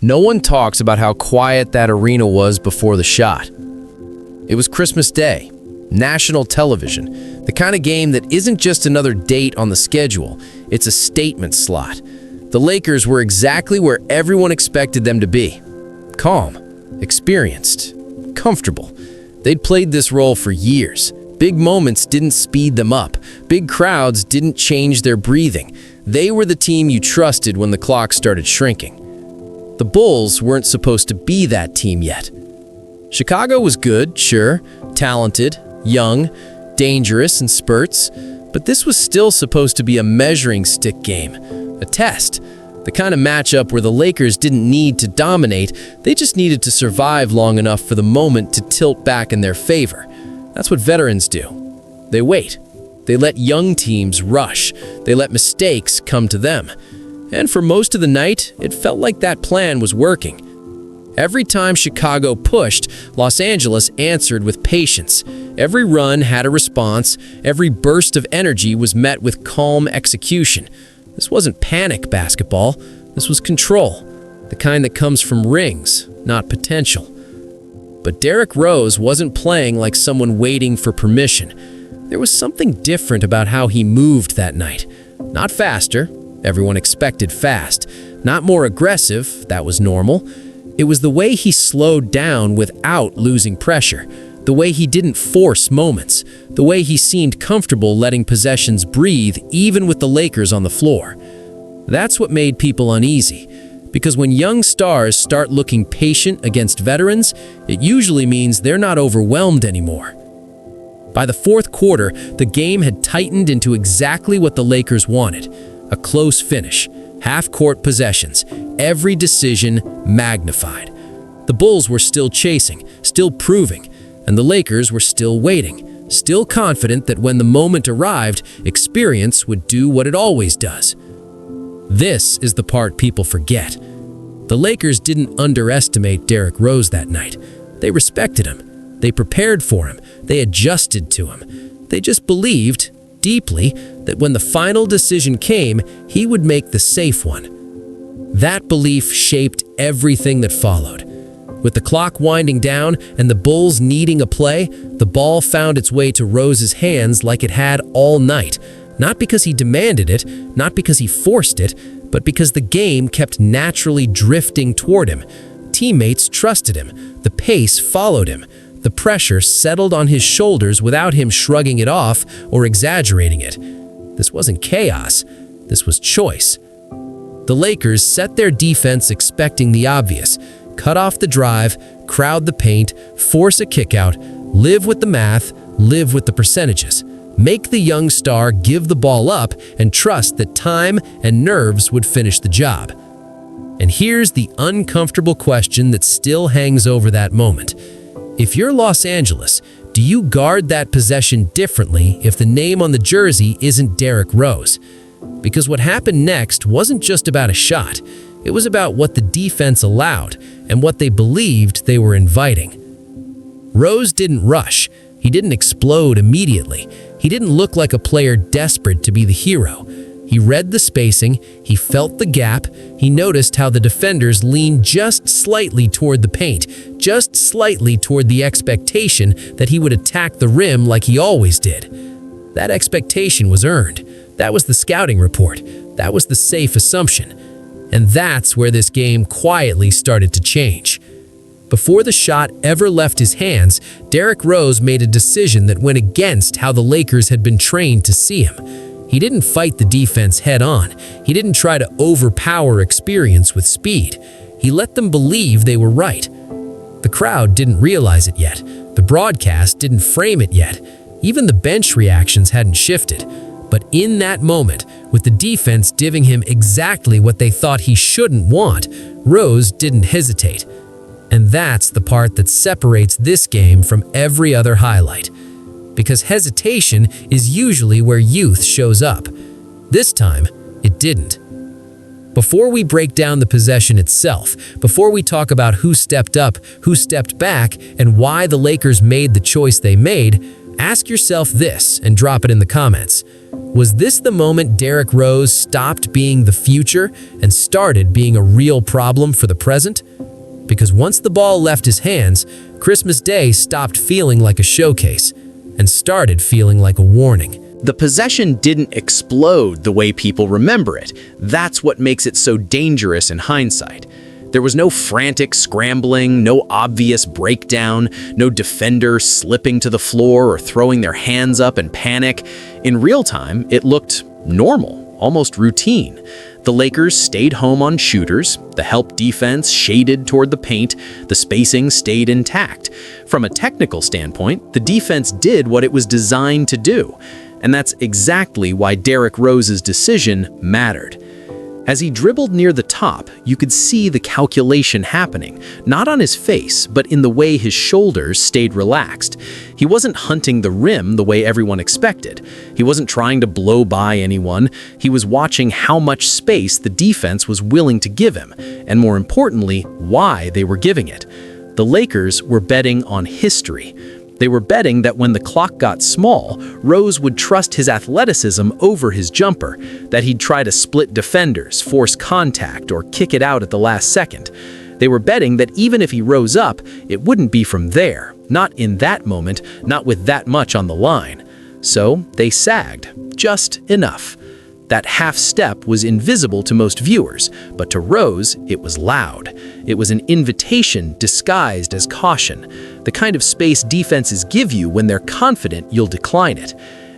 No one talks about how quiet that arena was before the shot. It was Christmas Day, national television, the kind of game that isn't just another date on the schedule, it's a statement slot. The Lakers were exactly where everyone expected them to be. Calm, experienced, comfortable. They'd played this role for years. Big moments didn't speed them up. Big crowds didn't change their breathing. They were the team you trusted when the clock started shrinking. The Bulls weren't supposed to be that team yet. Chicago was good, sure, talented, young, dangerous in spurts, but this was still supposed to be a measuring stick game, a test, the kind of matchup where the Lakers didn't need to dominate, they just needed to survive long enough for the moment to tilt back in their favor. That's what veterans do. They wait. They let young teams rush. They let mistakes come to them. And for most of the night, it felt like that plan was working. Every time Chicago pushed, Los Angeles answered with patience. Every run had a response. Every burst of energy was met with calm execution. This wasn't panic basketball. This was control, the kind that comes from rings, not potential. But Derrick Rose wasn't playing like someone waiting for permission. There was something different about how he moved that night. Not faster. Everyone expected fast. Not more aggressive, that was normal. It was the way he slowed down without losing pressure, the way he didn't force moments, the way he seemed comfortable letting possessions breathe even with the Lakers on the floor. That's what made people uneasy, because when young stars start looking patient against veterans, it usually means they're not overwhelmed anymore. By the fourth quarter, the game had tightened into exactly what the Lakers wanted. A close finish, half-court possessions, every decision magnified. The Bulls were still chasing, still proving, and the Lakers were still waiting, still confident that when the moment arrived, experience would do what it always does. This is the part people forget. The Lakers didn't underestimate Derrick Rose that night. They respected him. They prepared for him. They adjusted to him. They just believed, deeply, that when the final decision came, he would make the safe one. That belief shaped everything that followed. With the clock winding down and the Bulls needing a play, the ball found its way to Rose's hands like it had all night. Not because he demanded it, not because he forced it, but because the game kept naturally drifting toward him. Teammates trusted him. The pace followed him. The pressure settled on his shoulders without him shrugging it off or exaggerating it. This wasn't chaos. This was choice. The Lakers set their defense expecting the obvious. Cut off the drive, crowd the paint, force a kickout, live with the math, live with the percentages. Make the young star give the ball up and trust that time and nerves would finish the job. And here's the uncomfortable question that still hangs over that moment. If you're Los Angeles, do you guard that possession differently if the name on the jersey isn't Derrick Rose? Because what happened next wasn't just about a shot. It was about what the defense allowed and what they believed they were inviting. Rose didn't rush. He didn't explode immediately. He didn't look like a player desperate to be the hero. He read the spacing, he felt the gap, he noticed how the defenders leaned just slightly toward the paint, just slightly toward the expectation that he would attack the rim like he always did. That expectation was earned. That was the scouting report. That was the safe assumption. And that's where this game quietly started to change. Before the shot ever left his hands, Derrick Rose made a decision that went against how the Lakers had been trained to see him. He didn't fight the defense head-on. He didn't try to overpower experience with speed. He let them believe they were right. The crowd didn't realize it yet. The broadcast didn't frame it yet. Even the bench reactions hadn't shifted. But in that moment, with the defense giving him exactly what they thought he shouldn't want, Rose didn't hesitate. And that's the part that separates this game from every other highlight. Because hesitation is usually where youth shows up. This time, it didn't. Before we break down the possession itself, before we talk about who stepped up, who stepped back, and why the Lakers made the choice they made, Ask yourself this and drop it in the comments. Was this the moment Derrick Rose stopped being the future and started being a real problem for the present? Because once the ball left his hands, Christmas Day stopped feeling like a showcase and started feeling like a warning. The possession didn't explode the way people remember it. That's what makes it so dangerous in hindsight. There was no frantic scrambling, no obvious breakdown, no defender slipping to the floor or throwing their hands up in panic. In real time, it looked normal, almost routine. The Lakers stayed home on shooters, the help defense shaded toward the paint, the spacing stayed intact. From a technical standpoint, the defense did what it was designed to do. And that's exactly why Derrick Rose's decision mattered. As he dribbled near the top, you could see the calculation happening, not on his face, but in the way his shoulders stayed relaxed. He wasn't hunting the rim the way everyone expected. He wasn't trying to blow by anyone. He was watching how much space the defense was willing to give him, and more importantly, why they were giving it. The Lakers were betting on history. They were betting that when the clock got small, Rose would trust his athleticism over his jumper, that he'd try to split defenders, force contact, or kick it out at the last second. They were betting that even if he rose up, it wouldn't be from there, not in that moment, not with that much on the line. So they sagged, just enough. That half step was invisible to most viewers, but to Rose, it was loud. It was an invitation disguised as caution, the kind of space defenses give you when they're confident you'll decline it.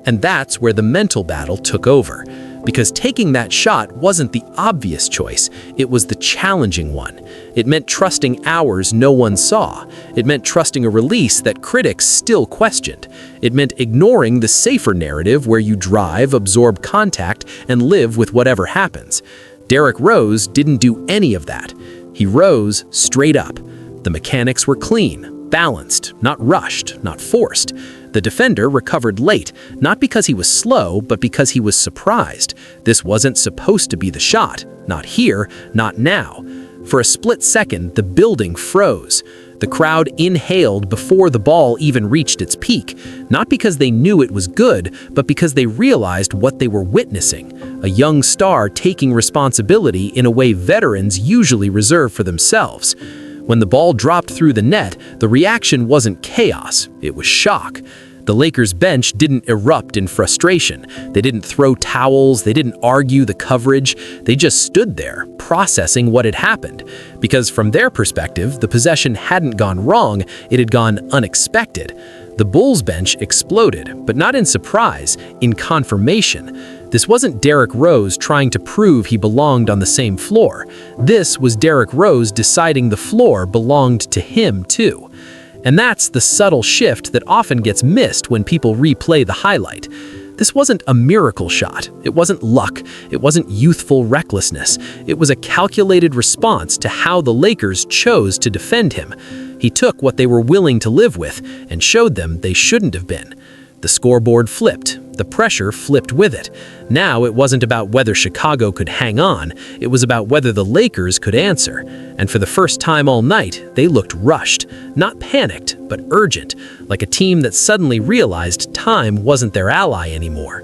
And that's where the mental battle took over. Because taking that shot wasn't the obvious choice, it was the challenging one. It meant trusting hours no one saw. It meant trusting a release that critics still questioned. It meant ignoring the safer narrative where you drive, absorb contact, and live with whatever happens. Derrick Rose didn't do any of that. He rose straight up. The mechanics were clean, balanced, not rushed, not forced. The defender recovered late, not because he was slow, but because he was surprised. This wasn't supposed to be the shot. Not here, not now. For a split second, the building froze. The crowd inhaled before the ball even reached its peak, not because they knew it was good, but because they realized what they were witnessing. A young star taking responsibility in a way veterans usually reserve for themselves. When the ball dropped through the net, the reaction wasn't chaos, it was shock. The Lakers bench didn't erupt in frustration. They didn't throw towels, they didn't argue the coverage. They just stood there, processing what had happened. Because from their perspective, the possession hadn't gone wrong, it had gone unexpected. The Bulls bench exploded, but not in surprise, in confirmation. This wasn't Derrick Rose trying to prove he belonged on the same floor. This was Derrick Rose deciding the floor belonged to him too. And that's the subtle shift that often gets missed when people replay the highlight. This wasn't a miracle shot. It wasn't luck. It wasn't youthful recklessness. It was a calculated response to how the Lakers chose to defend him. He took what they were willing to live with and showed them they shouldn't have been. The scoreboard flipped. The pressure flipped with it. Now it wasn't about whether Chicago could hang on, it was about whether the Lakers could answer. And for the first time all night, they looked rushed, not panicked, but urgent, like a team that suddenly realized time wasn't their ally anymore.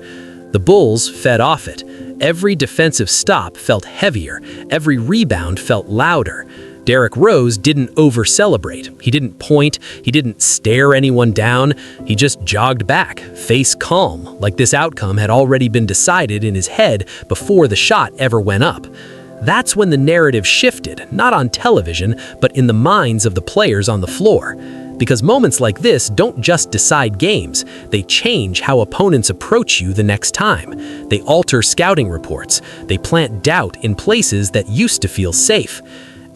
The Bulls fed off it. Every defensive stop felt heavier, every rebound felt louder. Derrick Rose didn't over-celebrate. He didn't point, he didn't stare anyone down. He just jogged back, face calm, like this outcome had already been decided in his head before the shot ever went up. That's when the narrative shifted, not on television, but in the minds of the players on the floor. Because moments like this don't just decide games, they change how opponents approach you the next time. They alter scouting reports. They plant doubt in places that used to feel safe.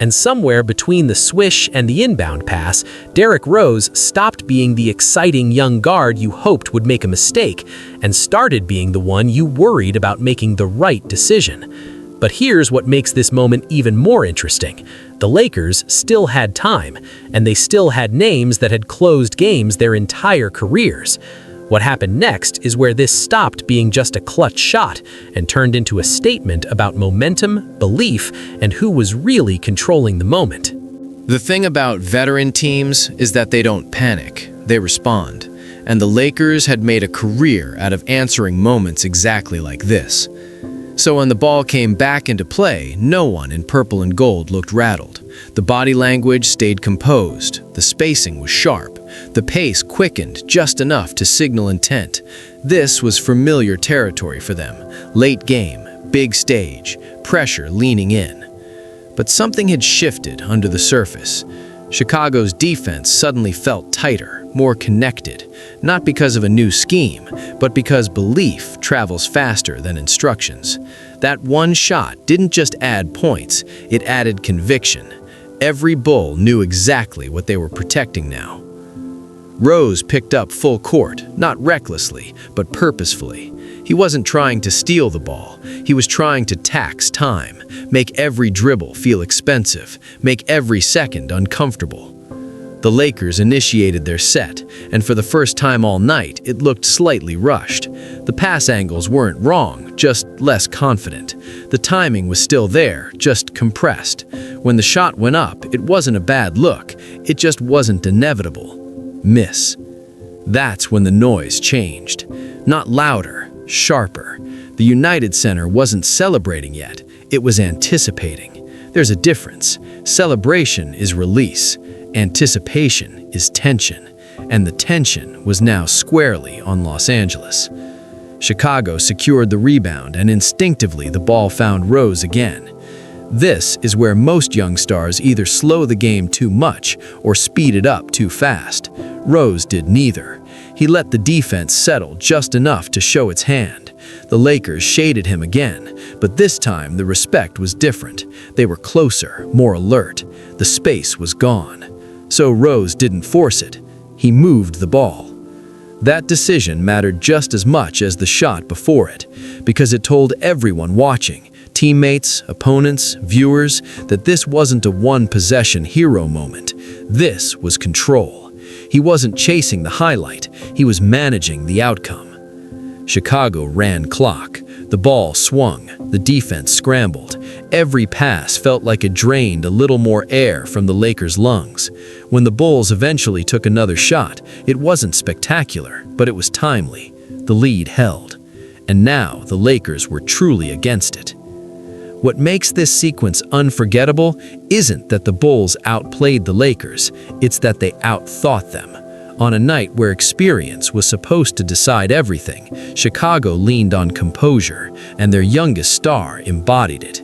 And somewhere between the swish and the inbound pass, Derrick Rose stopped being the exciting young guard you hoped would make a mistake and started being the one you worried about making the right decision. But here's what makes this moment even more interesting. The Lakers still had time, and they still had names that had closed games their entire careers. What happened next is where this stopped being just a clutch shot and turned into a statement about momentum, belief, and who was really controlling the moment. The thing about veteran teams is that they don't panic, they respond. and the Lakers had made a career out of answering moments exactly like this. So when the ball came back into play, no one in purple and gold looked rattled. The body language stayed composed, the spacing was sharp, the pace quickened just enough to signal intent. This was familiar territory for them. Late game, big stage, pressure leaning in. But something had shifted under the surface. Chicago's defense suddenly felt tighter, more connected, not because of a new scheme, but because belief travels faster than instructions. That one shot didn't just add points, it added conviction. Every Bull knew exactly what they were protecting now. Rose picked up full court, not recklessly, but purposefully. He wasn't trying to steal the ball. He was trying to tax time, make every dribble feel expensive, make every second uncomfortable. The Lakers initiated their set, and for the first time all night, it looked slightly rushed. The pass angles weren't wrong, just less confident. The timing was still there, just compressed. When the shot went up, it wasn't a bad look. It just wasn't inevitable. Miss. That's when the noise changed. Not louder, sharper. The United Center wasn't celebrating yet. It was anticipating. There's a difference. Celebration is release. Anticipation is tension. And the tension was now squarely on Los Angeles. Chicago secured the rebound, and instinctively the ball found Rose again. This is where most young stars either slow the game too much or speed it up too fast. Rose did neither. He let the defense settle just enough to show its hand. The Lakers shaded him again, but this time the respect was different. They were closer, more alert. The space was gone. So Rose didn't force it. He moved the ball. That decision mattered just as much as the shot before it, because it told everyone watching, teammates, opponents, viewers, that this wasn't a one-possession hero moment. This was control. He wasn't chasing the highlight, he was managing the outcome. Chicago ran clock. The ball swung, the defense scrambled. Every pass felt like it drained a little more air from the Lakers' lungs. When the Bulls eventually took another shot, it wasn't spectacular, but it was timely. The lead held. And now the Lakers were truly against it. What makes this sequence unforgettable isn't that the Bulls outplayed the Lakers, it's that they outthought them. On a night where experience was supposed to decide everything, Chicago leaned on composure, and their youngest star embodied it.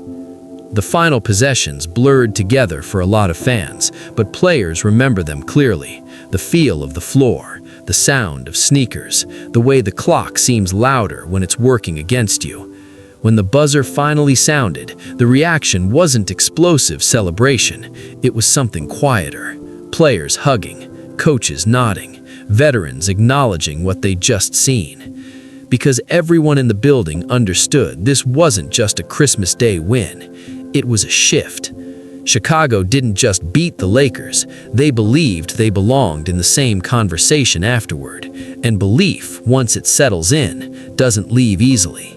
The final possessions blurred together for a lot of fans, but players remember them clearly. The feel of the floor, the sound of sneakers, the way the clock seems louder when it's working against you. When the buzzer finally sounded, the reaction wasn't explosive celebration, it was something quieter. Players hugging, coaches nodding, veterans acknowledging what they'd just seen. Because everyone in the building understood this wasn't just a Christmas Day win, it was a shift. Chicago didn't just beat the Lakers, they believed they belonged in the same conversation afterward, and belief, once it settles in, doesn't leave easily.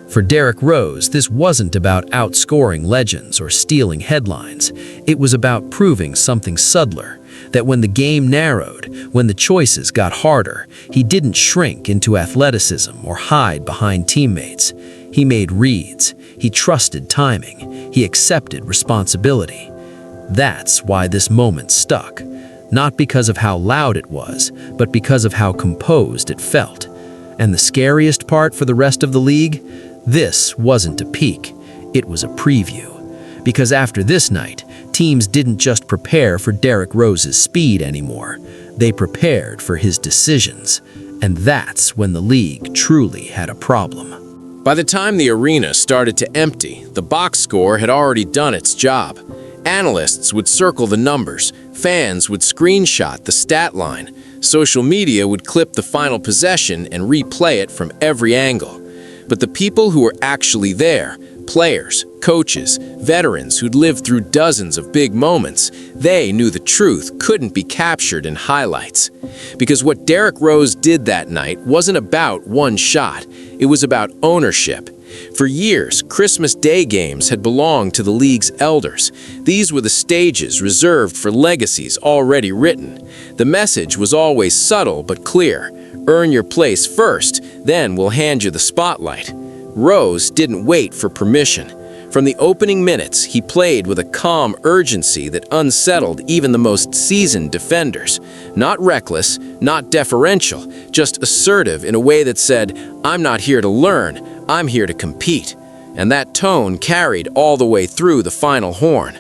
For Derrick Rose, this wasn't about outscoring legends or stealing headlines, it was about proving something subtler. That when the game narrowed, when the choices got harder, he didn't shrink into athleticism or hide behind teammates. He made reads, he trusted timing, he accepted responsibility. That's why this moment stuck. Not because of how loud it was, but because of how composed it felt. And the scariest part for the rest of the league? This wasn't a peak, it was a preview. Because after this night, teams didn't just prepare for Derrick Rose's speed anymore. They prepared for his decisions. And that's when the league truly had a problem. By the time the arena started to empty, the box score had already done its job. Analysts would circle the numbers, fans would screenshot the stat line, social media would clip the final possession and replay it from every angle. But the people who were actually there, players, coaches, veterans who'd lived through dozens of big moments, they knew the truth couldn't be captured in highlights. Because what Derrick Rose did that night wasn't about one shot, it was about ownership. For years, Christmas Day games had belonged to the league's elders. These were the stages reserved for legacies already written. The message was always subtle but clear. Earn your place first, then we'll hand you the spotlight. Rose didn't wait for permission. From the opening minutes, he played with a calm urgency that unsettled even the most seasoned defenders. Not reckless, not deferential, just assertive in a way that said, "I'm not here to learn, I'm here to compete." And that tone carried all the way through the final horn.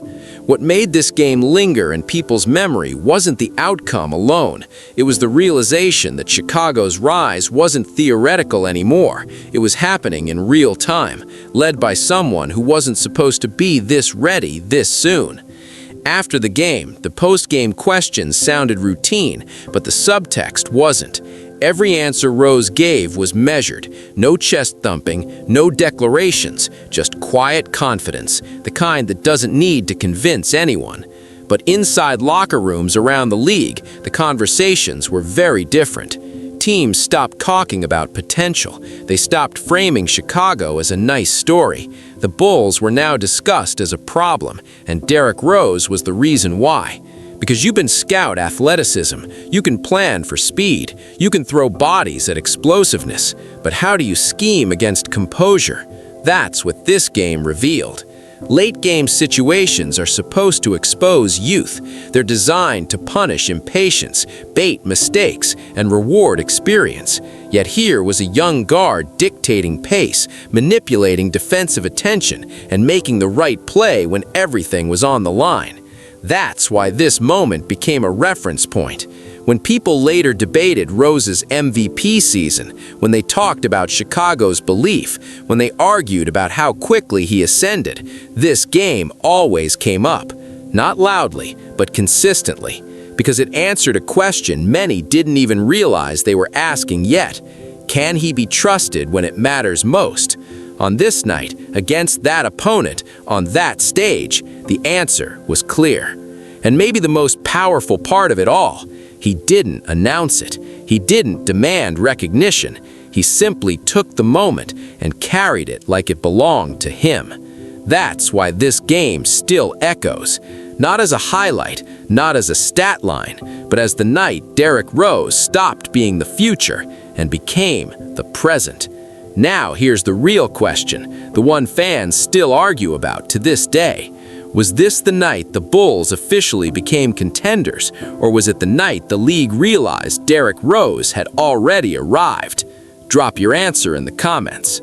What made this game linger in people's memory wasn't the outcome alone. It was the realization that Chicago's rise wasn't theoretical anymore. It was happening in real time, led by someone who wasn't supposed to be this ready this soon. After the game, the post-game questions sounded routine, but the subtext wasn't. Every answer Rose gave was measured. No chest thumping, no declarations, just quiet confidence, the kind that doesn't need to convince anyone. But inside locker rooms around the league, the conversations were very different. Teams stopped talking about potential. They stopped framing Chicago as a nice story. The Bulls were now discussed as a problem, and Derrick Rose was the reason why. Because you can scout athleticism, you can plan for speed, you can throw bodies at explosiveness, but how do you scheme against composure? That's what this game revealed. Late-game situations are supposed to expose youth. They're designed to punish impatience, bait mistakes, and reward experience. Yet here was a young guard dictating pace, manipulating defensive attention, and making the right play when everything was on the line. That's why this moment became a reference point. When people later debated Rose's MVP season, when they talked about Chicago's belief, when they argued about how quickly he ascended, this game always came up. Not loudly, but consistently, because it answered a question many didn't even realize they were asking yet. Can he be trusted when it matters most? On this night, against that opponent, on that stage, the answer was clear. And maybe the most powerful part of it all, he didn't announce it. He didn't demand recognition. He simply took the moment and carried it like it belonged to him. That's why this game still echoes, not as a highlight, not as a stat line, but as the night Derrick Rose stopped being the future and became the present. Now here's the real question, the one fans still argue about to this day. Was this the night the Bulls officially became contenders, or was it the night the league realized Derrick Rose had already arrived? Drop your answer in the comments.